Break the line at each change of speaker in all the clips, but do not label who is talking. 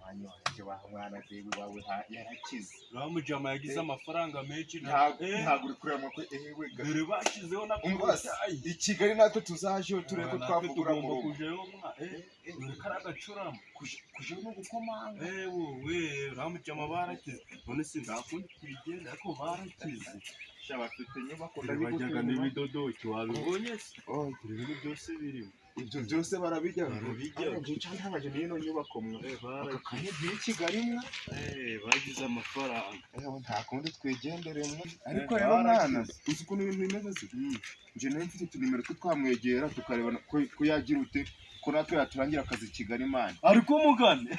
wanjye wa mwana dewe wawe yarakize
ramujama yagize amafaranga menshi
ntabwo uri kureba ko ewe
dore bashizeho na
i Kigali natwe tuzajeho turebe ko twavugura mu rugo
kujeyo mwa dore karagacurama
kujeyo no gukomanga
wowe ramujama barakize none se ndakundi kubigenda ariko barakize
bafite inyubako
ndabijyaga n'ibidodoki wabibonye se ibintu byose birimo
ibyo byose barabijya ntabaje n'ino nyubako mwe aka kanya biri Kigali mwa
bagize amafaranga
nta kundi twigendere mwe ariko rero mwana uzi ukuntu ibintu bimeze se nje nawe mfite utunimero twamwegera tukareba ko yagira ute ko natwe yaturangira akazi Kigali mwana
ariko mugane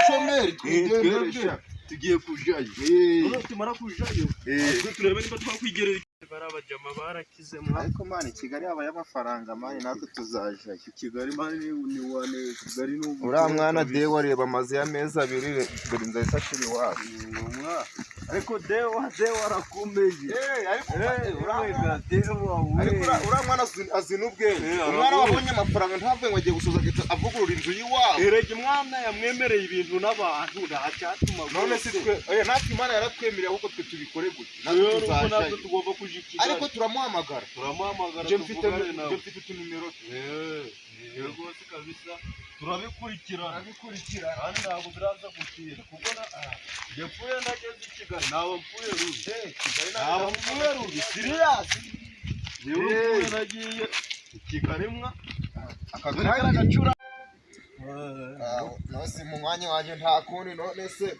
shomeri twigenderesha
tugiye kujayo tumara kujayo turebe niba twakwigerera barabajama barakize mwa
ariko mani Kigali aba y'amafaranga mani natwe tuzajayo
Kigali mani ni wane Kigali n'ubu
uriya mwana dewe areba amazu y'amezi abiri dore inzara isashira iwabo
ariko dewe arakomeye
uriya mwana azi n'ubwenge umwana wabonye amafaranga ntabwo ngo agiye gusoza avugurura inzu y'iwabo
erega umwana yamwemereye ibintu n'abantu ntacyatuma
none si twe natwe imana yaratwemereye ahubwo twe tubikore gutya
natwe tugomba kuja i Kigali
ariko turamuhamagara je mfite utunimero
rwose kabisa turabikurikirana kandi ntabwo biraza gutira kuko yapfuye ndageze i Kigali ntabwo mpfuye rubi siriyasi yewe mpfuye nagiye i Kigali mwa
akagari karagacura nose mu mwanya wanjye nta kundi none se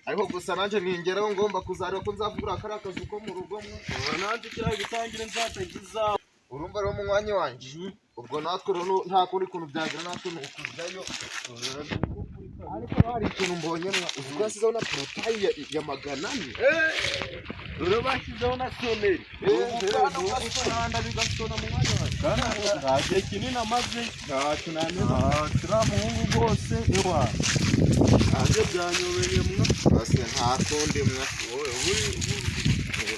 ariko gusa nanjye ningeraho ngomba kuzareba ko nzavugura kariya kazi ko mu rugo mwe
nanjye kiriya gitangire nzatagiza
urumva rero mu mwanya wanjye ubwo natwe rero nta kundi kuntu byagira natwe ni ukujyayo ariko hari ikintu mbonye mwa ubwo yasizeho na porotayi ya 400
rero bashyizeho na soneri
ubukananda bigasona mu mwanya wanjye
nta gihe kinini amaze
ntacyo nameze
turiya muhungu rwose ewa nanjye byanyobeye mwa
bose nta kundi mwa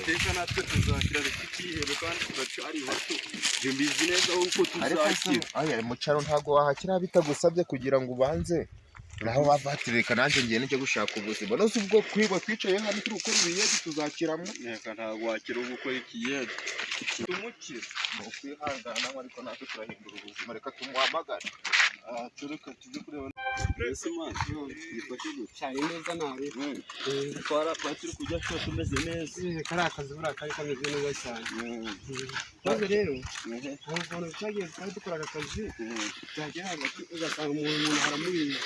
teka natwe tuzakira ikihebe kandi tugacari bato je mbizi neza uko tuzakira
mu cyaro ntago wahakira bitagusabye kugira ngo ubanze naho bavatireka nanjye ngiye n'icyo gushaka ubuzima nose ubwo kwigwa twicaye hano turi gukora ibiyedi tuzakiramo
neka ntago wakira ubu gukora ikiyedi
tumukira ni ukwihangana ariko natwe turahindura ubuzima reka tumuhamagare
tureka tujye kureba mbese man yifashe gute
cyane neza nawe
twatiri kujya cyo tumeze neza
kari akazi buriya kari kameze neza cyane maze rero abantu twagiye twari dukora akazi byagera hagati ugasanga umuntu haramuriye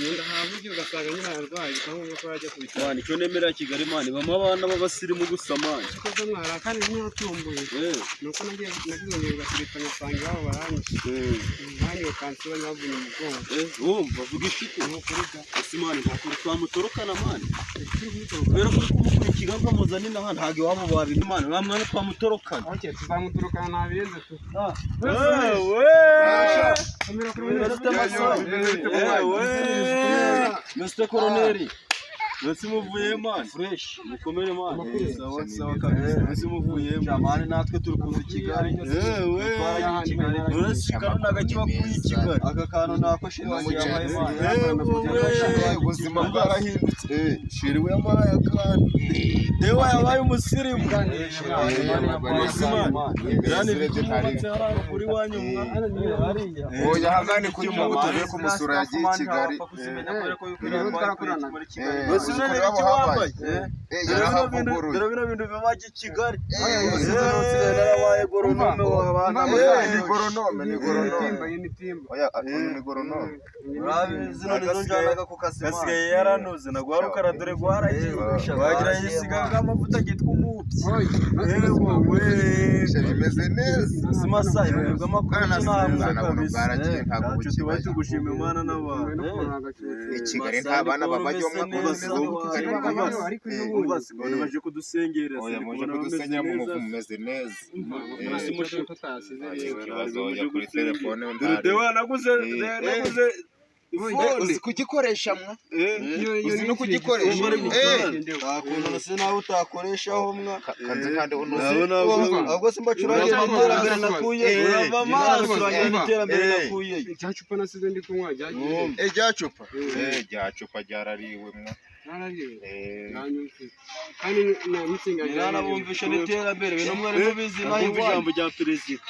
yenda haburyo ugasanga nyine ararwaye bikavuga ko yajya kubitara
man icyo nemera Kigali man bamwe abana b'abasirimu gusa man
kuko mwara kandi nyatumbuye nuko nagiye ugasirikanya usanga iwabo baranyishe kandi bakansiba nyavuye mu bwonko
bavuga ishiti
n'ukuriga
ese man ntakuri twamutorokana man kubera ko kumukurikira nkamuzana inaha ntabwo iwabo babiri man bamwana twamutorokana
okay tuzamutorokana nabirenze tu
Mr. Colonel Nasi muvuye man fresh mukomere man sawa sawa kabisa nasi muvuye man natwe turi kuza Kigali nasi kana nagakiba kuri Kigali aka kantu nafashe nasi yabaye man
ubuzima bwarahindutse
shiriwe yamaye akandi dewa yabaye umusirimu yani bikumutse hararo kuri wanyu mwa
oya hagane kuri mu tuve ku musura yagiye i Kigali
Dore bino bintu bibaje i Kigali narabaye goronome w'abana
ni goronome
zino nizo njanaga ku kazi gasigaye yaranoze nagwaruka dore gwaragiye wagira yisigaga amavuta gitwa umupyi
bimeze neza
simasa ibirwa makuru
baragiye ntabwo
tubaye tugushima Imana n'abantu
i Kigali nta bana babajya
ariko
bano baje kudusengereza
oya muje kudusenya mu mumeze neza
tutasize
ikibazo cyo kuri telefone
dewa naguze
uzi kugikoresha mwa uzi no kugikoresha
akunda se nawe utakoreshaho mwa
kanze kandi
ahubwo simba curanye n'iterambere nakuye urava amaso n'iterambere nakuye
rya cupa nasize ndi kunywa ryagiye
rya cupa ryarariwe mwa
kandi na mitsinga
narabumvisha n'iterambere bino mwari mubizi naho ijambo rya perezida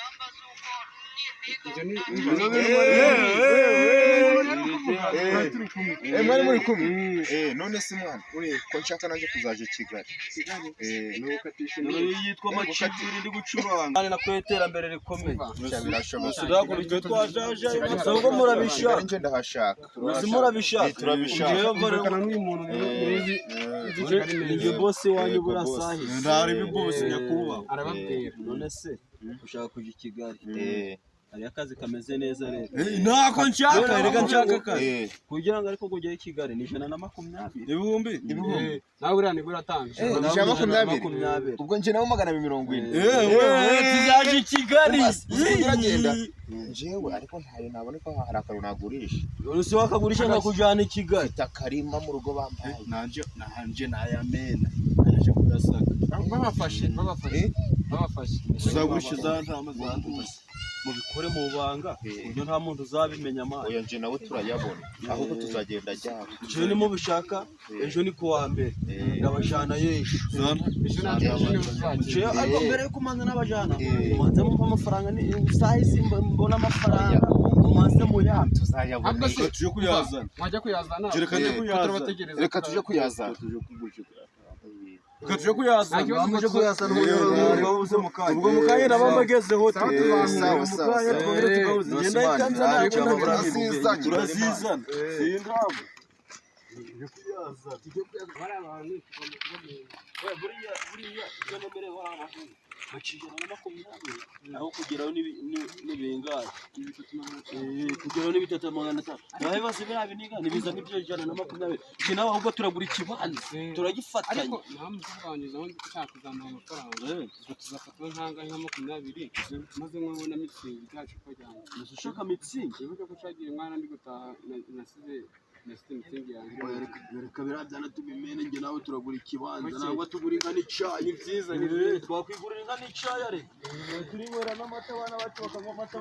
mwari muri kumwe none se mwana ko nshaka naje kuzaje Kigali
yitwa macibiri ndi gucuranga kandi nakwe iterambere rikomeye
birashoboka
turakurikije twajaje ahubwo murabishaka
nje ndahashaka
murabishaka
turabishaka
kana n'umuntu
ni boss wanyu burasahi ndari biboss nyakuba
arababwira
none se ushaka kuja Kigali hari akazi kameze neza rero ntako nshaka reka nshaka akazi kugira ngo ariko kujya i Kigali ni 120 ibihumbi
nawe uriya ni buratanga
120 ubwo nje nawe 140
tuzaje i Kigali
uragenda njewe ariko ntayo nabone ko hari akaru nagurisha
uruse wakagurisha nkakujana i Kigali
takarima mu rugo bambaye
nanje nayamena naje kuyasaka
babafashe
tuzagurisha za ntama zanduze mubikore mu banga ibyo nta muntu uzabimenya amazi
oya nje nawe turayabona ahubwo tuzagenda ajyana
je ni mubishaka ejo ni kuwa mbere ndabajana yesho je ariko mbere yo kumanza n'abajana manza mu amafaranga ni size mbona amafaranga mumanze mu ya
tuzayabona
tuje kuyazana
mwajya kuyazana
reka tuje kuyazana
Kaje kuyazana amuje kuyazana ubuze mukanye ubwo mukanye nabamagezeho
sawa
mukanye tukabuze ngenda ikanza nako
turazizana
sindabo
tujye kuyazana abantu
buriya ibyo nemere warabaho bakijana na 20 aho kugeraho n'ibingaye kugeraho n'ibitatu 500 nawe base birabi niga nibiza n'ibyo 120 iki nawe ahubwo turagura ikibanza turagifatanya
ariko ntamuvanyiza aho nshaka kuzamura amafaranga tuzafata ntanga nka 20 maze nkabona mitsingi byacu kujyana
ushaka mitsingi
bivuga ko cyagiye mwana ndi gutaha nasize mitsingi yanjye
reka birabyana tubimene nge nawe turagura ikibanza nangwa tugura inka n'icayi
ni byiza
twakwigurira inka n'icayi are turinywera n'amata abana bacu bakanywa amata